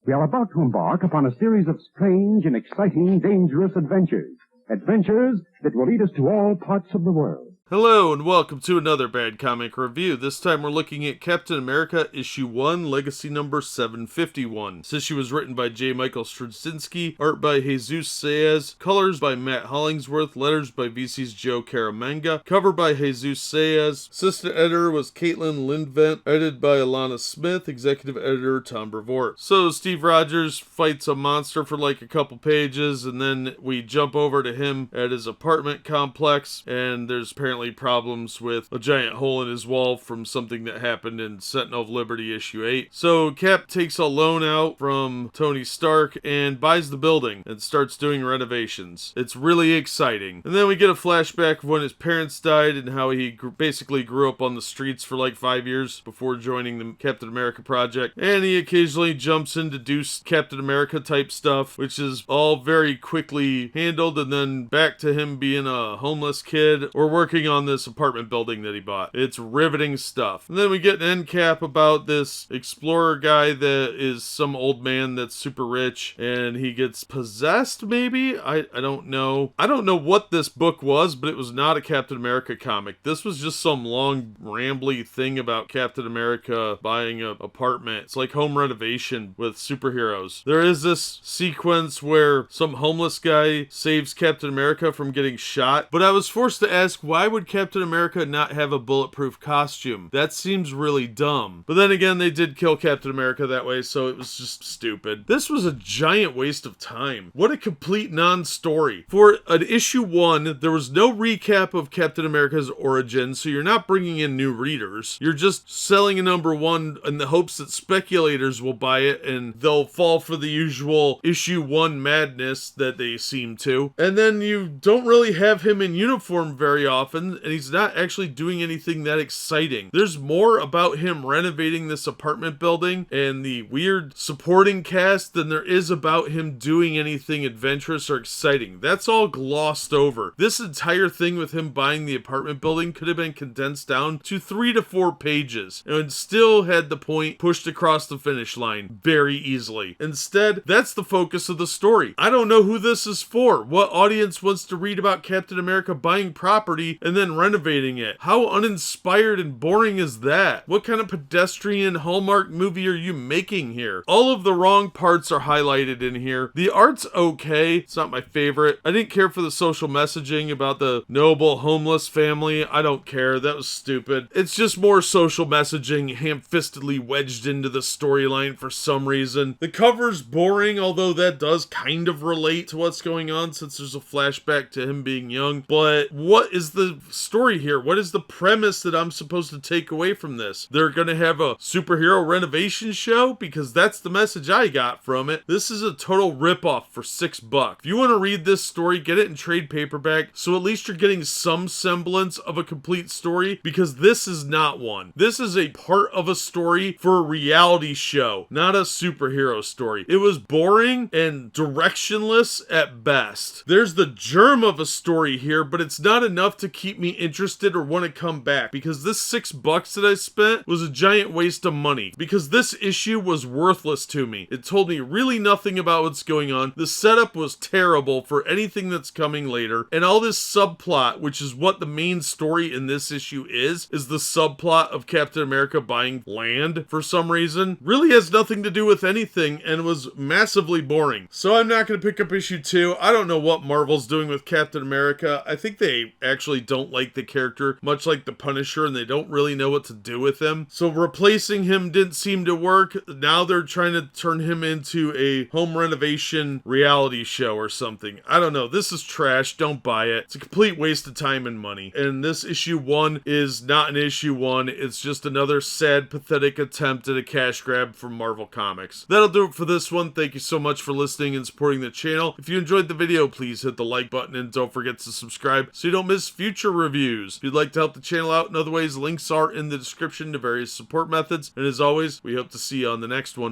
We are about to embark upon a series of strange and exciting, dangerous adventures. Adventures that will lead us to all parts of the world. Hello and welcome to another Bad Comic Review. This time we're looking at Captain America Issue 1, Legacy number 751. This issue was written by J. Michael Straczynski, art by Jesus Saiz, colors by Matt Hollingworth, letters by VC's Joe Caramagna, cover by Jesus Saiz. Assistant editor was Caitlin Lindvent, edited by Alana Smith, executive editor Tom Brevoort. So Steve Rogers fights a monster for like a couple pages, and then we jump over to him at his apartment complex, and there's apparently problems with a giant hole in his wall from something that happened in Sentinel of Liberty issue 8. So Cap takes a loan out from Tony Stark and buys the building and starts doing renovations. It's really exciting. And then we get a flashback of when his parents died and how he basically grew up on the streets for like 5 years before joining the Captain America project. And he occasionally jumps in to do Captain America type stuff, which is all very quickly handled, and then back to him being a homeless kid or working on this apartment building that he bought. It's riveting stuff. And then we get an end cap about this explorer guy that is some old man that's super rich and he gets possessed, maybe? I don't know. I don't know what this book was, but it was not a Captain America comic. This was just some long rambly thing about Captain America buying an apartment. It's like home renovation with superheroes. There is this sequence where some homeless guy saves Captain America from getting shot, but I was forced to ask, why would Captain America not have a bulletproof costume? That seems really dumb. But then again, they did kill Captain America that way, so it was just stupid. This was a giant waste of time. What a complete non-story. For an issue 1, there was no recap of Captain America's origin, so you're not bringing in new readers. You're just selling a number 1 in the hopes that speculators will buy it and they'll fall for the usual issue 1 madness that they seem to. And then you don't really have him in uniform very often, and he's not actually doing anything that exciting. There's more about him renovating this apartment building and the weird supporting cast than there is about him doing anything adventurous or exciting. That's all glossed over. This entire thing with him buying the apartment building could have been condensed down to 3 to 4 pages and still had the point pushed across the finish line very easily. Instead, that's the focus of the story. I don't know who this is for. What audience wants to read about Captain America buying property and then renovating it? How uninspired and boring is that? What kind of pedestrian Hallmark movie are you making here? All of the wrong parts are highlighted in here. The art's okay. It's not my favorite. I didn't care for the social messaging about the noble homeless family. I don't care. That was stupid. It's just more social messaging ham-fistedly wedged into the storyline for some reason. The cover's boring, although that does kind of relate to what's going on since there's a flashback to him being young. But what is the story here? What is the premise that I'm supposed to take away from this? They're gonna have a superhero renovation show? Because that's the message I got from it. This is a total ripoff for $6. If you want to read this story, get it in trade paperback, so at least you're getting some semblance of a complete story, because this is not one. This is a part of a story for a reality show, not a superhero story. It was boring and directionless at best. There's the germ of a story here, but it's not enough to keep me interested or want to come back, because this $6 that I spent was a giant waste of money, because this issue was worthless to me. It told me really nothing about what's going on. The setup was terrible for anything that's coming later, and all this subplot, which is what the main story in this issue is the subplot of Captain America buying land for some reason, really has nothing to do with anything and was massively boring. So I'm not going to pick up issue 2. I don't know what Marvel's doing with Captain America. I think they actually don't like the character, much like the Punisher, and they don't really know what to do with him. So replacing him didn't seem to work. Now they're trying to turn him into a home renovation reality show or something. I don't know. This is trash. Don't buy it. It's a complete waste of time and money. And this issue 1 is not an issue 1. It's just another sad, pathetic attempt at a cash grab from Marvel Comics. That'll do it for this one. Thank you so much for listening and supporting the channel. If you enjoyed the video, please hit the like button and don't forget to subscribe so you don't miss future reviews. If you'd like to help the channel out in other ways, links are in the description to various support methods. And as always, we hope to see you on the next one.